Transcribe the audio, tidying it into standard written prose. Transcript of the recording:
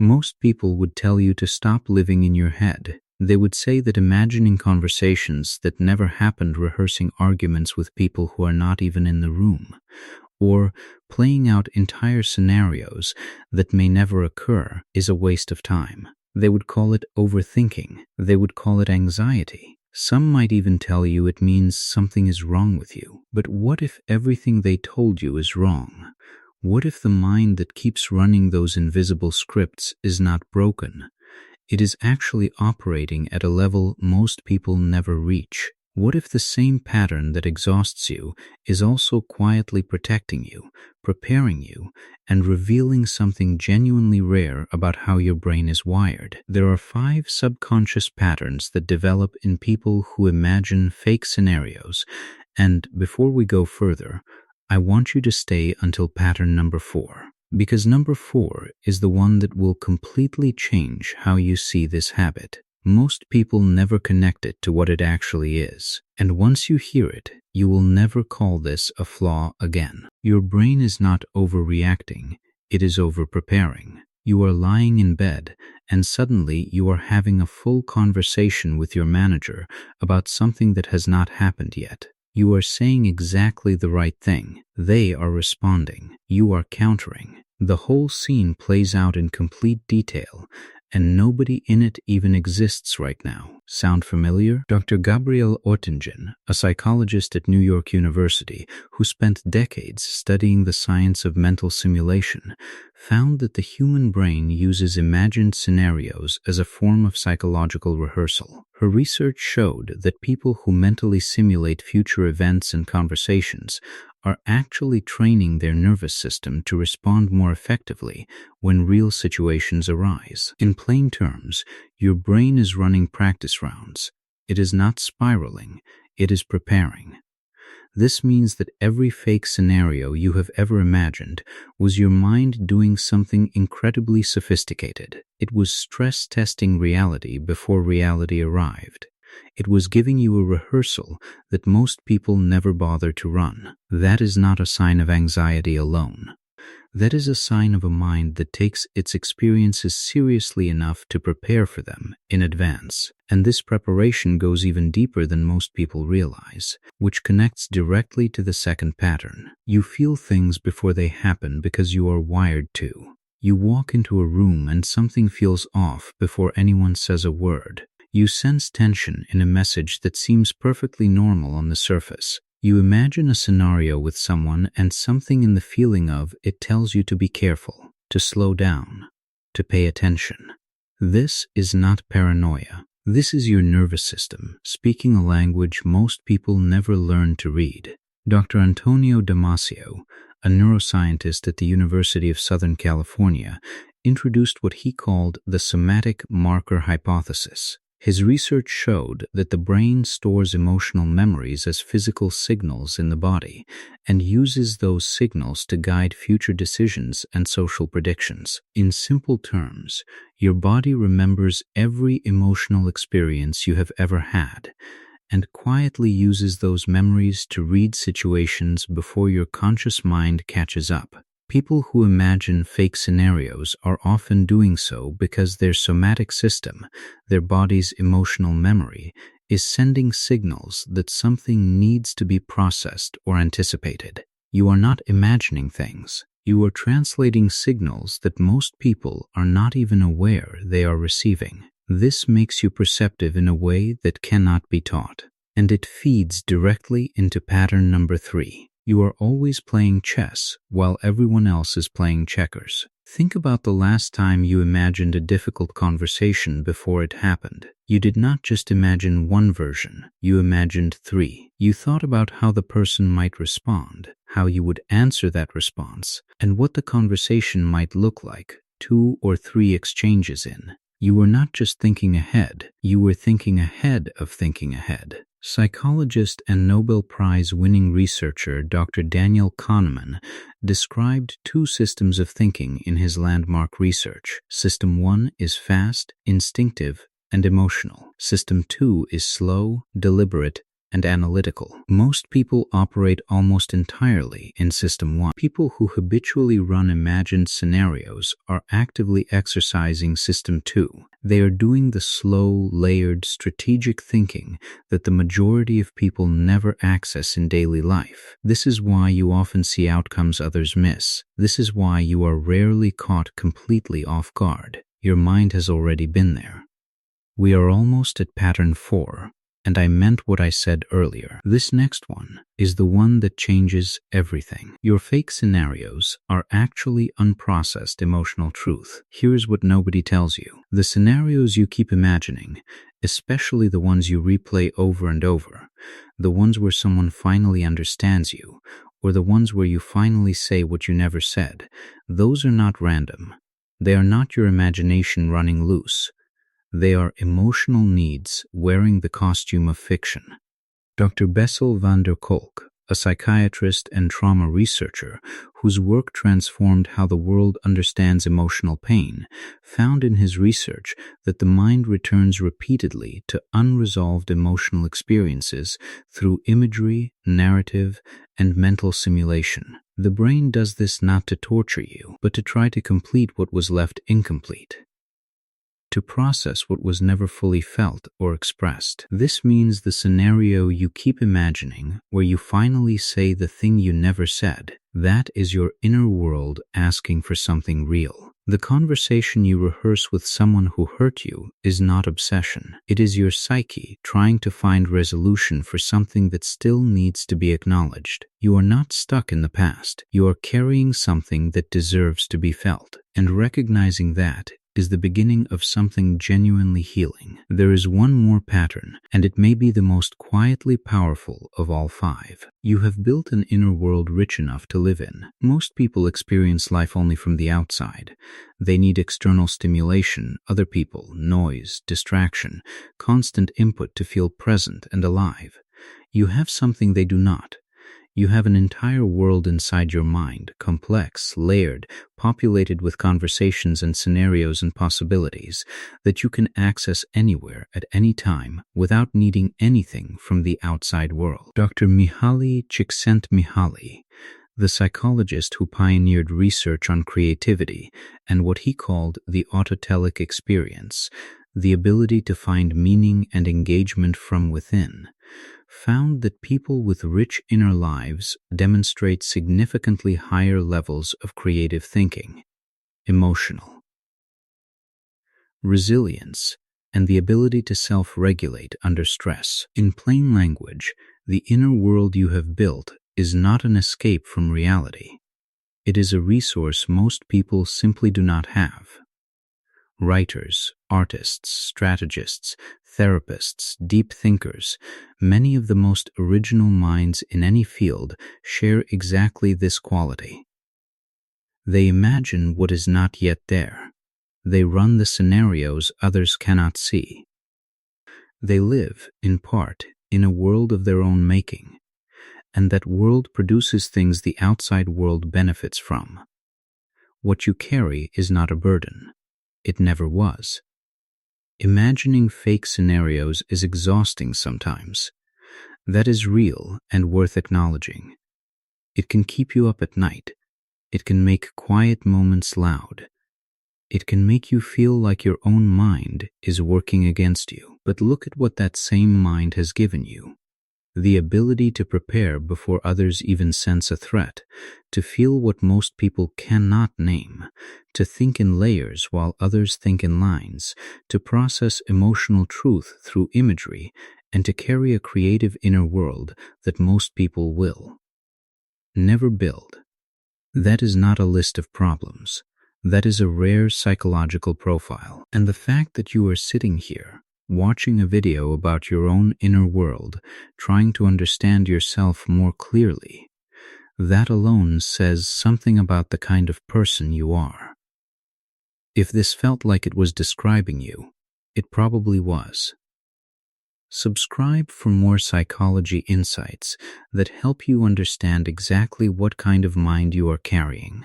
Most people would tell you to stop living in your head. They would say that imagining conversations that never happened, rehearsing arguments with people who are not even in the room, or playing out entire scenarios that may never occur is a waste of time. They would call it overthinking. They would call it anxiety. Some might even tell you it means something is wrong with you. But what if everything they told you is wrong? What if the mind that keeps running those invisible scripts is not broken? It is actually operating at a level most people never reach. What if the same pattern that exhausts you is also quietly protecting you, preparing you, and revealing something genuinely rare about how your brain is wired? There are 5 subconscious patterns that develop in people who imagine fake scenarios, and before we go further, I want you to stay until pattern number 4. Because number 4 is the one that will completely change how you see this habit. Most people never connect it to what it actually is. And once you hear it, you will never call this a flaw again. Your brain is not overreacting, it is over-preparing. You are lying in bed, and suddenly you are having a full conversation with your manager about something that has not happened yet. You are saying exactly the right thing. They are responding. You are countering. The whole scene plays out in complete detail, and nobody in it even exists right now. Sound familiar? Dr. Gabriel Oettingen, a psychologist at New York University who spent decades studying the science of mental simulation, found that the human brain uses imagined scenarios as a form of psychological rehearsal. Her research showed that people who mentally simulate future events and conversations are actually training their nervous system to respond more effectively when real situations arise. In plain terms, your brain is running practice rounds. It is not spiraling, it is preparing. This means that every fake scenario you have ever imagined was your mind doing something incredibly sophisticated. It was stress testing reality before reality arrived. It was giving you a rehearsal that most people never bother to run. That is not a sign of anxiety alone. That is a sign of a mind that takes its experiences seriously enough to prepare for them in advance. And this preparation goes even deeper than most people realize, which connects directly to the second pattern. You feel things before they happen because you are wired to. You walk into a room and something feels off before anyone says a word. You sense tension in a message that seems perfectly normal on the surface. You imagine a scenario with someone and something in the feeling of it tells you to be careful, to slow down, to pay attention. This is not paranoia. This is your nervous system speaking a language most people never learn to read. Dr. Antonio Damasio, a neuroscientist at the University of Southern California, introduced what he called the somatic marker hypothesis. His research showed that the brain stores emotional memories as physical signals in the body and uses those signals to guide future decisions and social predictions. In simple terms, your body remembers every emotional experience you have ever had and quietly uses those memories to read situations before your conscious mind catches up. People who imagine fake scenarios are often doing so because their somatic system, their body's emotional memory, is sending signals that something needs to be processed or anticipated. You are not imagining things. You are translating signals that most people are not even aware they are receiving. This makes you perceptive in a way that cannot be taught, and it feeds directly into pattern number 3. You are always playing chess while everyone else is playing checkers. Think about the last time you imagined a difficult conversation before it happened. You did not just imagine one version, you imagined 3. You thought about how the person might respond, how you would answer that response, and what the conversation might look like 2 or 3 exchanges in. You were not just thinking ahead, you were thinking ahead of thinking ahead. Psychologist and Nobel Prize-winning researcher Dr. Daniel Kahneman described 2 systems of thinking in his landmark research. System 1 is fast, instinctive, and emotional. System 2 is slow, deliberate, and analytical. Most people operate almost entirely in System 1. People who habitually run imagined scenarios are actively exercising System 2. They are doing the slow, layered, strategic thinking that the majority of people never access in daily life. This is why you often see outcomes others miss. This is why you are rarely caught completely off guard. Your mind has already been there. We are almost at pattern 4, and I meant what I said earlier. This next one is the one that changes everything. Your fake scenarios are actually unprocessed emotional truth. Here's what nobody tells you. The scenarios you keep imagining, especially the ones you replay over and over, the ones where someone finally understands you, or the ones where you finally say what you never said, those are not random. They are not your imagination running loose. They are emotional needs wearing the costume of fiction. Dr. Bessel van der Kolk, a psychiatrist and trauma researcher whose work transformed how the world understands emotional pain, found in his research that the mind returns repeatedly to unresolved emotional experiences through imagery, narrative, and mental simulation. The brain does this not to torture you, but to try to complete what was left incomplete, to process what was never fully felt or expressed. This means the scenario you keep imagining, where you finally say the thing you never said, that is your inner world asking for something real. The conversation you rehearse with someone who hurt you is not obsession. It is your psyche trying to find resolution for something that still needs to be acknowledged. You are not stuck in the past. You are carrying something that deserves to be felt. And recognizing that is the beginning of something genuinely healing. There is one more pattern, and it may be the most quietly powerful of all 5. You have built an inner world rich enough to live in. Most people experience life only from the outside. They need external stimulation, other people, noise, distraction, constant input to feel present and alive. You have something they do not. You have an entire world inside your mind, complex, layered, populated with conversations and scenarios and possibilities that you can access anywhere at any time without needing anything from the outside world. Dr. Mihaly Csikszentmihalyi, the psychologist who pioneered research on creativity and what he called the autotelic experience, the ability to find meaning and engagement from within, found that people with rich inner lives demonstrate significantly higher levels of creative thinking, emotional resilience, and the ability to self-regulate under stress. In plain language, the inner world you have built is not an escape from reality. It is a resource most people simply do not have. Writers, artists, strategists, therapists, deep thinkers, many of the most original minds in any field share exactly this quality. They imagine what is not yet there. They run the scenarios others cannot see. They live, in part, in a world of their own making, and that world produces things the outside world benefits from. What you carry is not a burden. It never was. Imagining fake scenarios is exhausting sometimes. That is real and worth acknowledging. It can keep you up at night. It can make quiet moments loud. It can make you feel like your own mind is working against you. But look at what that same mind has given you. The ability to prepare before others even sense a threat, to feel what most people cannot name, to think in layers while others think in lines, to process emotional truth through imagery, and to carry a creative inner world that most people will never build. That is not a list of problems. That is a rare psychological profile. And the fact that you are sitting here, watching a video about your own inner world, trying to understand yourself more clearly, that alone says something about the kind of person you are. If this felt like it was describing you, it probably was. Subscribe for more psychology insights that help you understand exactly what kind of mind you are carrying.